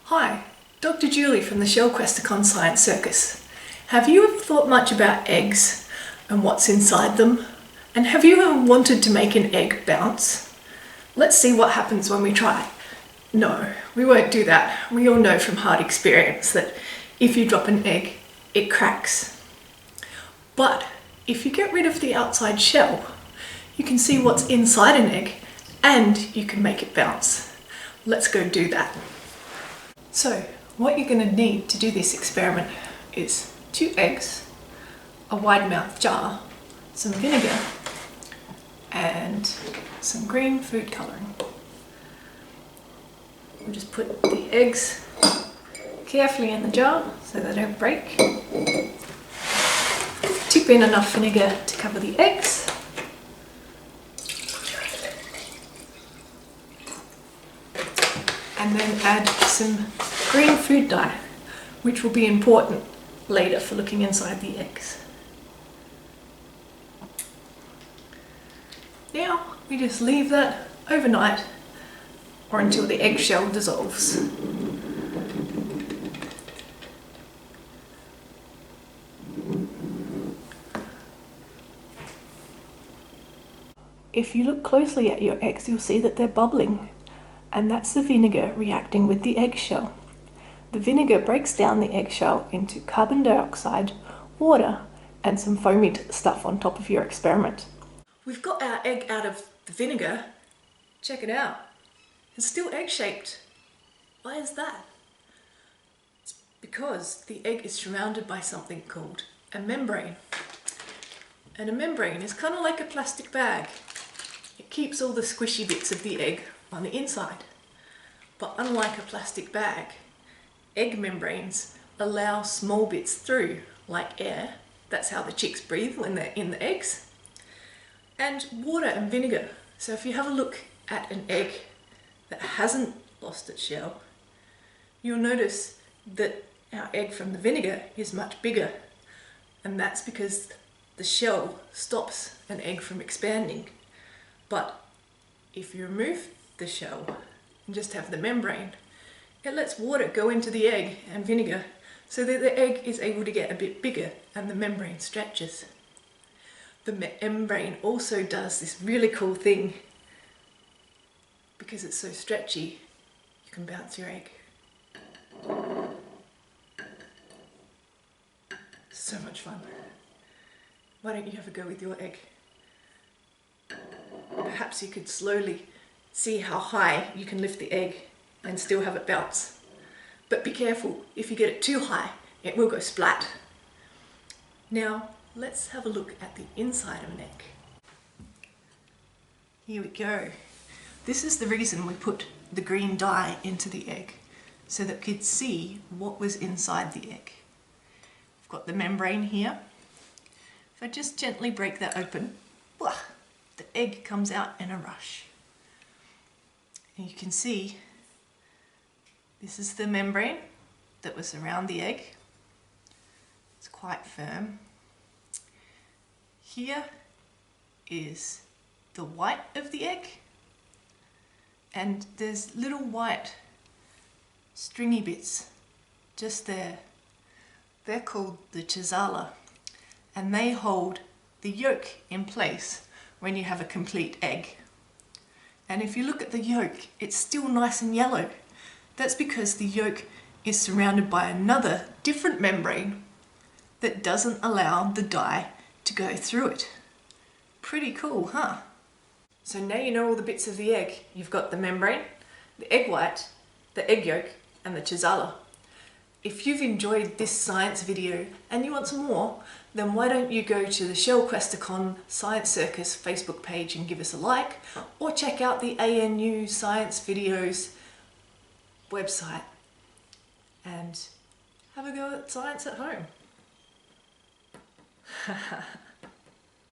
Hi, Dr. Julie from the Shellquesticon Science Circus. Have you ever thought much about eggs and what's inside them? And have you ever wanted to make an egg bounce? Let's see what happens when we try. No, we won't do that. We all know from hard experience that if you drop an egg, it cracks. But if you get rid of the outside shell, you can see what's inside an egg and you can make it bounce. Let's go do that. So, what you're going to need to do this experiment is 2 eggs, a wide mouth jar, some vinegar, and some green food colouring. We'll just put the eggs carefully in the jar so they don't break. Tip in enough vinegar to cover the eggs. And then add some green food dye, which will be important later for looking inside the eggs. Now we just leave that overnight or until the eggshell dissolves. If you look closely at your eggs, you'll see that they're bubbling. And that's the vinegar reacting with the eggshell. The vinegar breaks down the eggshell into carbon dioxide, water, and some foamy stuff on top of your experiment. We've got our egg out of the vinegar. Check it out. It's still egg-shaped. Why is that? It's because the egg is surrounded by something called a membrane. And a membrane is kind of like a plastic bag. It keeps all the squishy bits of the egg on the inside. But unlike a plastic bag, egg membranes allow small bits through, like air. That's how the chicks breathe when they're in the eggs. And water and vinegar. So if you have a look at an egg that hasn't lost its shell, you'll notice that our egg from the vinegar is much bigger. And that's because the shell stops an egg from expanding. But if you remove the shell and just have the membrane, it lets water go into the egg and vinegar so that the egg is able to get a bit bigger and the membrane stretches. The membrane also does this really cool thing. Because it's so stretchy, you can bounce your egg. So much fun. Why don't you have a go with your egg? Perhaps you could slowly see how high you can lift the egg and still have it bounce. But be careful, if you get it too high, it will go splat. Now, let's have a look at the inside of an egg. Here we go. This is the reason we put the green dye into the egg, so that we could see what was inside the egg. We've got the membrane here. If I just gently break that open, the egg comes out in a rush. And you can see this is the membrane that was around the egg. It's quite firm. Here is the white of the egg, and there's little white stringy bits just there. They're called the chisala, and they hold the yolk in place when you have a complete egg. And if you look at the yolk, it's still nice and yellow. That's because the yolk is surrounded by another different membrane that doesn't allow the dye to go through it. Pretty cool, huh? So now you know all the bits of the egg. You've got the membrane, the egg white, the egg yolk, and the chisala. If you've enjoyed this science video and you want some more, then why don't you go to the Shellquesticon Science Circus Facebook page and give us a like, or check out the ANU Science Videos website and have a go at science at home.